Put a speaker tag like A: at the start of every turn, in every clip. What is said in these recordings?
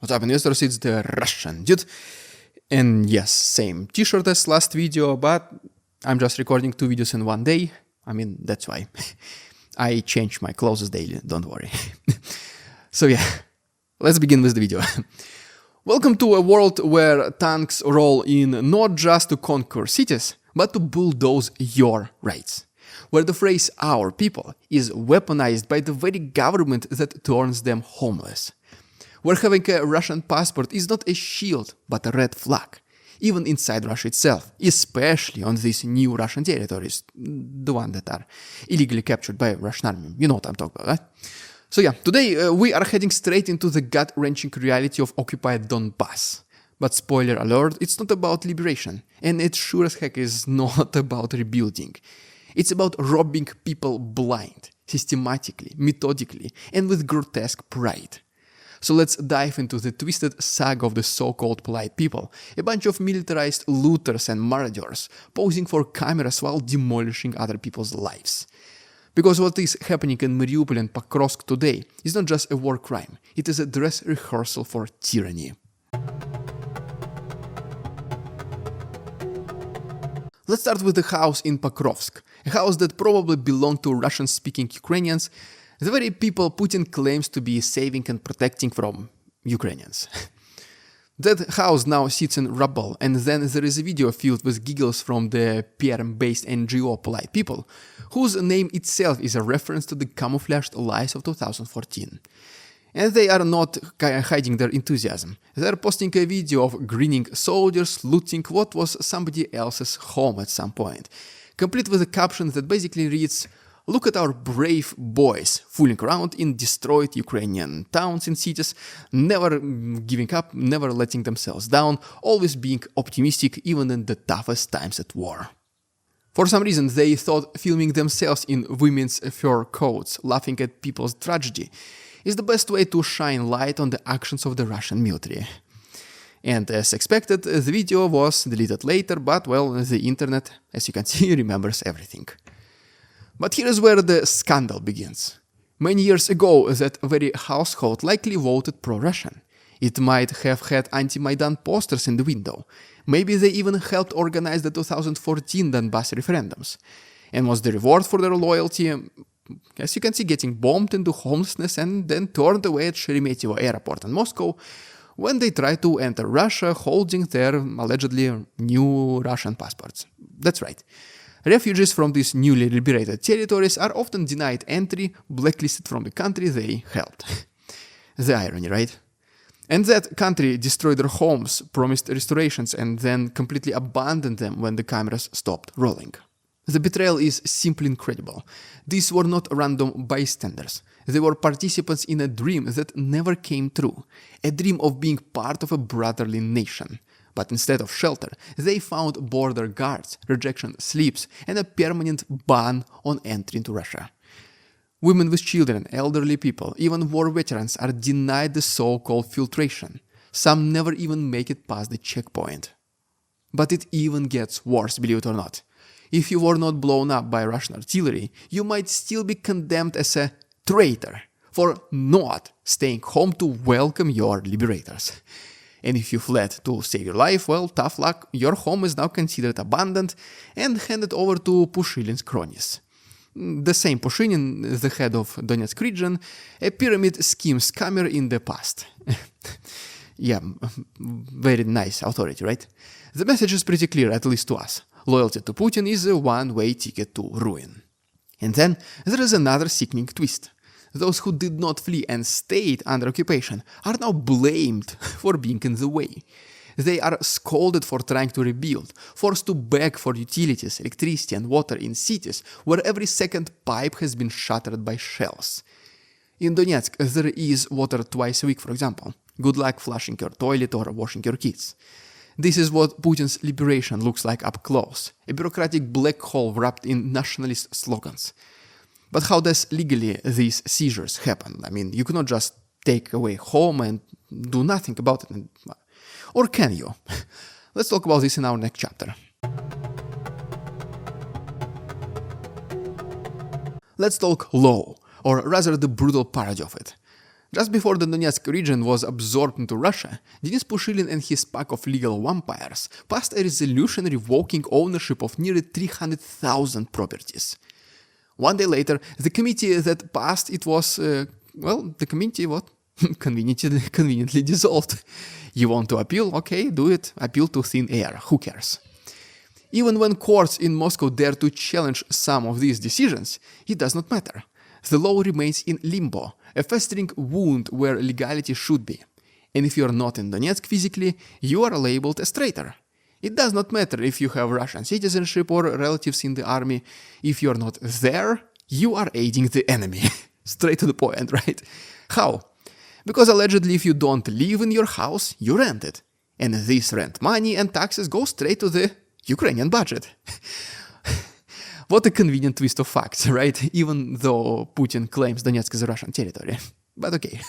A: What's up, investors? It's the Russian dude. And yes, same t-shirt as last video, but I'm just recording 2 videos in one day. I mean, that's why. I change my clothes daily, don't worry. So yeah, let's begin with the video. Welcome to a world where tanks roll in not just to conquer cities, but to bulldoze your rights. Where the phrase "our people" is weaponized by the very government that turns them homeless. Where having a Russian passport is not a shield, but a red flag, even inside Russia itself, especially on these new Russian territories, the ones that are illegally captured by Russian army. You know what I'm talking about, right? So yeah, today we are heading straight into the gut-wrenching reality of occupied Donbas. But spoiler alert, it's not about liberation, and it sure as heck is not about rebuilding. It's about robbing people blind, systematically, methodically, and with grotesque pride. So let's dive into the twisted saga of the so-called polite people, a bunch of militarized looters and marauders posing for cameras while demolishing other people's lives. Because what is happening in Marupople and Pokrovsk today is not just a war crime, it is a dress rehearsal for tyranny. Let's start with the house in Pokrovsk, a house that probably belonged to Russian-speaking Ukrainians, the very people Putin claims to be saving and protecting from Ukrainians. That house now sits in rubble, and then there is a video filled with giggles from the Perm-based NGO Polite People, whose name itself is a reference to the camouflaged lies of 2014. And they are not hiding their enthusiasm. They are posting a video of grinning soldiers looting what was somebody else's home at some point, complete with a caption that basically reads, "Look at our brave boys fooling around in destroyed Ukrainian towns and cities, never giving up, never letting themselves down, always being optimistic even in the toughest times at war." For some reason, they thought filming themselves in women's fur coats, laughing at people's tragedy, is the best way to shine light on the actions of the Russian military. And as expected, the video was deleted later, but well, the internet, as you can see, remembers everything. But here is where the scandal begins. Many years ago, that very household likely voted pro-Russian. It might have had anti-Maidan posters in the window. Maybe they even helped organize the 2014 Donbas referendums. And was the reward for their loyalty, as you can see, getting bombed into homelessness and then turned away at Sheremetyevo airport in Moscow when they tried to enter Russia holding their allegedly new Russian passports. That's right. Refugees from these newly liberated territories are often denied entry, blacklisted from the country they helped. The irony, right? And that country destroyed their homes, promised restorations, and then completely abandoned them when the cameras stopped rolling. The betrayal is simply incredible. These were not random bystanders. They were participants in a dream that never came true. A dream of being part of a brotherly nation. But instead of shelter, they found border guards, rejection slips, and a permanent ban on entry into Russia. Women with children, elderly people, even war veterans are denied the so-called filtration. Some never even make it past the checkpoint. But it even gets worse, believe it or not. If you were not blown up by Russian artillery, you might still be condemned as a traitor for not staying home to welcome your liberators. And if you fled to save your life, well, tough luck, your home is now considered abandoned and handed over to Pushilin's cronies. The same Pushilin, the head of Donetsk region, a pyramid scheme scammer in the past. Yeah, very nice authority, right? The message is pretty clear, at least to us. Loyalty to Putin is a one-way ticket to ruin. And then there is another sickening twist. Those who did not flee and stayed under occupation are now blamed for being in the way. They are scolded for trying to rebuild, forced to beg for utilities, electricity and water in cities where every second pipe has been shattered by shells. In Donetsk, there is water twice a week, for example. Good luck flushing your toilet or washing your kids. This is what Putin's liberation looks like up close, a bureaucratic black hole wrapped in nationalist slogans. But how does legally these seizures happen? I mean, you cannot just take away home and do nothing about it. Or can you? Let's talk about this in our next chapter. Let's talk law, or rather the brutal parody of it. Just before the Donetsk region was absorbed into Russia, Denis Pushilin and his pack of legal vampires passed a resolution revoking ownership of nearly 300,000 properties. One day later, the committee that passed it was, the committee conveniently dissolved. You want to appeal? Okay, do it. Appeal to thin air. Who cares? Even when courts in Moscow dare to challenge some of these decisions, it does not matter. The law remains in limbo, a festering wound where legality should be. And if you're not in Donetsk physically, you are labeled as traitor. It does not matter if you have Russian citizenship or relatives in the army. If you're not there, you are aiding the enemy. Straight to the point, right? How? Because allegedly if you don't live in your house, you rent it. And this rent money and taxes go straight to the Ukrainian budget. What a convenient twist of facts, right? Even though Putin claims Donetsk is a Russian territory. But okay.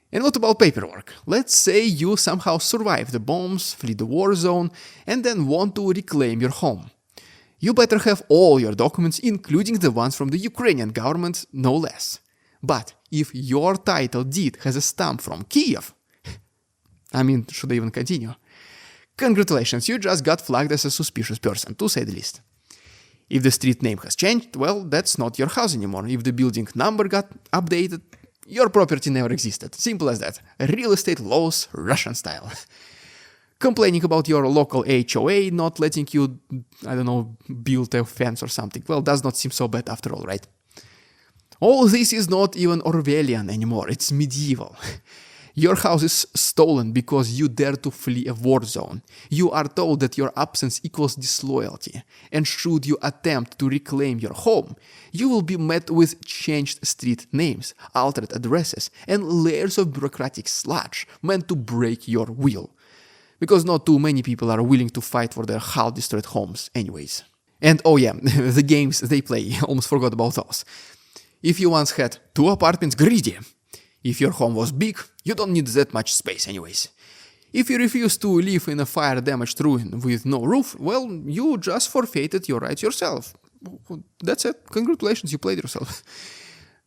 A: And what about paperwork? Let's say you somehow survive the bombs, flee the war zone, and then want to reclaim your home. You better have all your documents, including the ones from the Ukrainian government, no less. But if your title deed has a stamp from Kiev, should I even continue? Congratulations, you just got flagged as a suspicious person, to say the least. If the street name has changed, well, that's not your house anymore. If the building number got updated, your property never existed. Simple as that. Real estate laws, Russian style. Complaining about your local HOA not letting you, build a fence or something, well, does not seem so bad after all, right? All this is not even Orwellian anymore, it's medieval. Your house is stolen because you dare to flee a war zone. You are told that your absence equals disloyalty, and should you attempt to reclaim your home, you will be met with changed street names, altered addresses, and layers of bureaucratic sludge meant to break your will. Because not too many people are willing to fight for their half-destroyed homes anyways. And oh yeah, the games they play, almost forgot about those. If you once had 2 apartments, greedy. If your home was big, you don't need that much space anyways. If you refuse to live in a fire-damaged ruin with no roof, well, you just forfeited your rights yourself. That's it. Congratulations, you played yourself.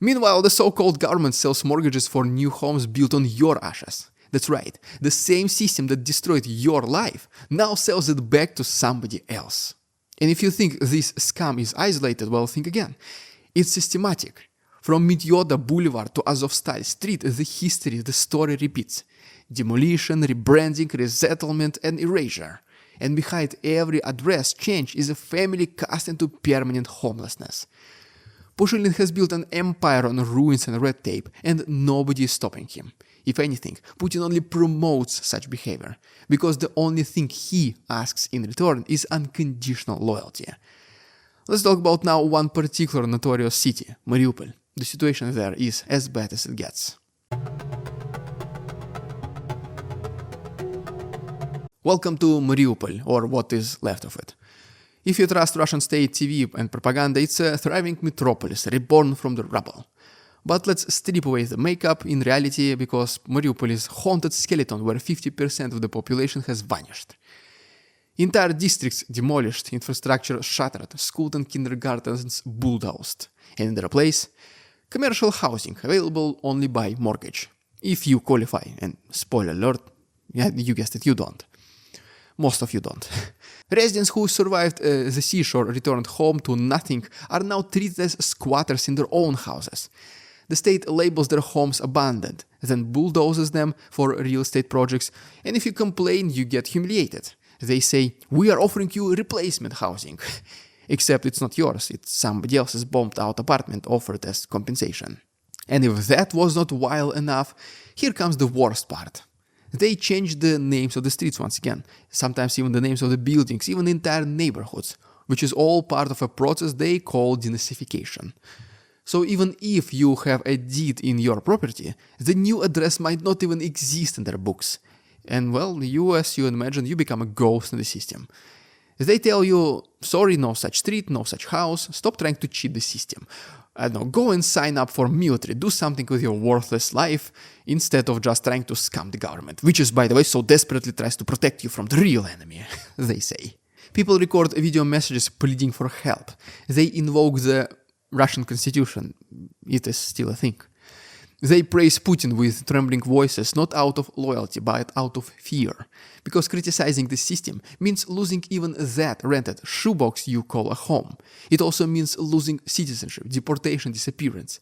A: Meanwhile, the so-called government sells mortgages for new homes built on your ashes. That's right. The same system that destroyed your life now sells it back to somebody else. And if you think this scam is isolated, well, think again. It's systematic. From Medyoda Boulevard to Azovstal Street, the history, the story repeats. Demolition, rebranding, resettlement, and erasure. And behind every address change is a family cast into permanent homelessness. Pushilin has built an empire on ruins and red tape, and nobody is stopping him. If anything, Putin only promotes such behavior, because the only thing he asks in return is unconditional loyalty. Let's talk about now one particular notorious city, Mariupol. The situation there is as bad as it gets. Welcome to Mariupol, or what is left of it. If you trust Russian state TV and propaganda, it's a thriving metropolis reborn from the rubble. But let's strip away the makeup in reality, because Mariupol is a haunted skeleton where 50% of the population has vanished. Entire districts demolished, infrastructure shattered, schools and kindergartens bulldozed. And in their place, commercial housing available only by mortgage. If you qualify, and spoiler alert, yeah, you guessed it, you don't. Most of you don't. Residents who survived the seashore returned home to nothing are now treated as squatters in their own houses. The state labels their homes abandoned, then bulldozes them for real estate projects, and if you complain, you get humiliated. They say, we are offering you replacement housing. Except it's not yours, it's somebody else's bombed-out apartment offered as compensation. And if that was not wild enough, here comes the worst part. They changed the names of the streets once again, sometimes even the names of the buildings, even entire neighborhoods, which is all part of a process they call denazification. So even if you have a deed in your property, the new address might not even exist in their books. And well, you, as you imagine, you become a ghost in the system. They tell you, sorry, no such street, no such house, stop trying to cheat the system. I don't know, go and sign up for military, do something with your worthless life, instead of just trying to scam the government, which is, by the way, so desperately tries to protect you from the real enemy, they say. People record video messages pleading for help. They invoke the Russian constitution. It is still a thing. They praise Putin with trembling voices, not out of loyalty, but out of fear. Because criticizing the system means losing even that rented shoebox you call a home. It also means losing citizenship, deportation, disappearance.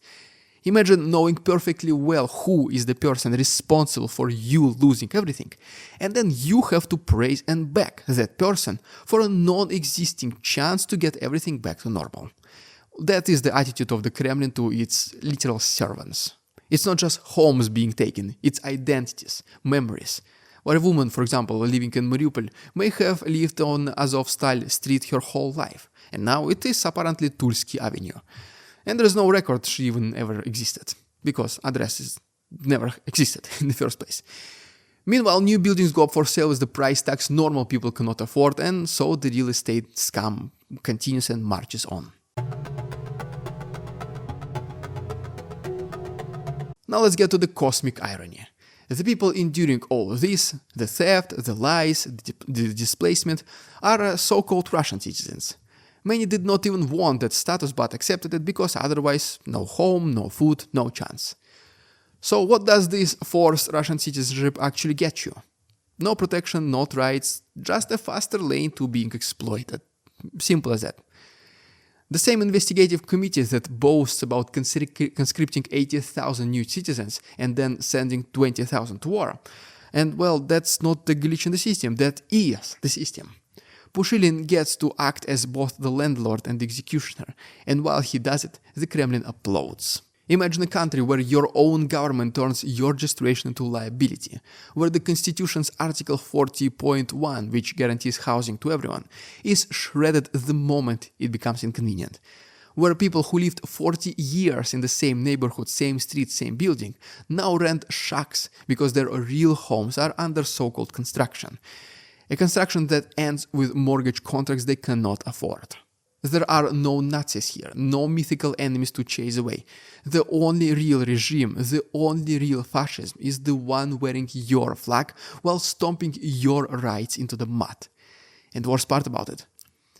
A: Imagine knowing perfectly well who is the person responsible for you losing everything, and then you have to praise and back that person for a non-existing chance to get everything back to normal. That is the attitude of the Kremlin to its literal servants. It's not just homes being taken, it's identities, memories. Where a woman, for example, living in Marupople, may have lived on Azovstal street her whole life, and now it is apparently Tulsky Avenue. And there's no record she even ever existed, because addresses never existed in the first place. Meanwhile, new buildings go up for sale with the price tags normal people cannot afford, and so the real estate scam continues and marches on. Now let's get to the cosmic irony. The people enduring all this, the theft, the lies, the displacement, are so-called Russian citizens. Many did not even want that status but accepted it because otherwise no home, no food, no chance. So what does this forced Russian citizenship actually get you? No protection, no rights, just a faster lane to being exploited. Simple as that. The same investigative committee that boasts about conscripting 80,000 new citizens and then sending 20,000 to war. And well, that's not the glitch in the system, that is the system. Pushilin gets to act as both the landlord and the executioner, and while he does it, the Kremlin applauds. Imagine a country where your own government turns your registration into liability, where the Constitution's Article 40.1, which guarantees housing to everyone, is shredded the moment it becomes inconvenient, where people who lived 40 years in the same neighborhood, same street, same building, now rent shacks because their real homes are under so-called construction. A construction that ends with mortgage contracts they cannot afford. There are no Nazis here, no mythical enemies to chase away. The only real regime, the only real fascism is the one wearing your flag while stomping your rights into the mud. And the worst part about it,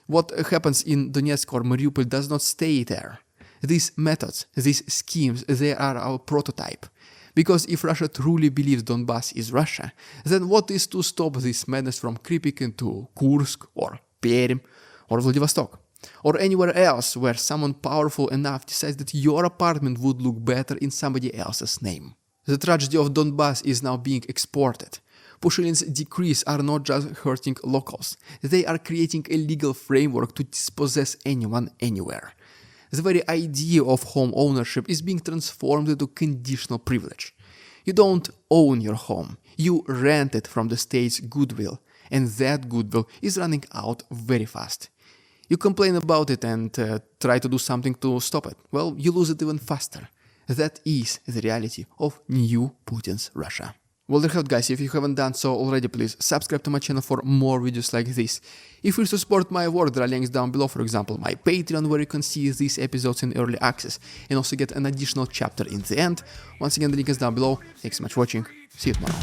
A: what happens in Donetsk or Mariupol does not stay there. These methods, these schemes, they are our prototype. Because if Russia truly believes Donbas is Russia, then what is to stop this madness from creeping into Kursk or Perm or Vladivostok? Or anywhere else where someone powerful enough decides that your apartment would look better in somebody else's name. The tragedy of Donbas is now being exported. Pushilin's decrees are not just hurting locals, they are creating a legal framework to dispossess anyone anywhere. The very idea of home ownership is being transformed into conditional privilege. You don't own your home, you rent it from the state's goodwill, and that goodwill is running out very fast. You complain about it and try to do something to stop it. Well, you lose it even faster. That is the reality of new Putin's Russia. Well, there you have it, guys. If you haven't done so already, please subscribe to my channel for more videos like this. If you wish to support my work, there are links down below, for example, my Patreon, where you can see these episodes in early access and also get an additional chapter in the end. Once again, the link is down below. Thanks so much for watching. See you tomorrow.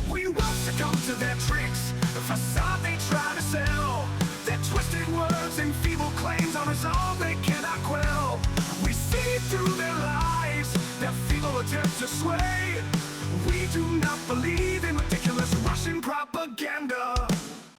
B: All they cannot quell. We see through their lies, their feeble attempts to sway. We do not believe in ridiculous Russian propaganda.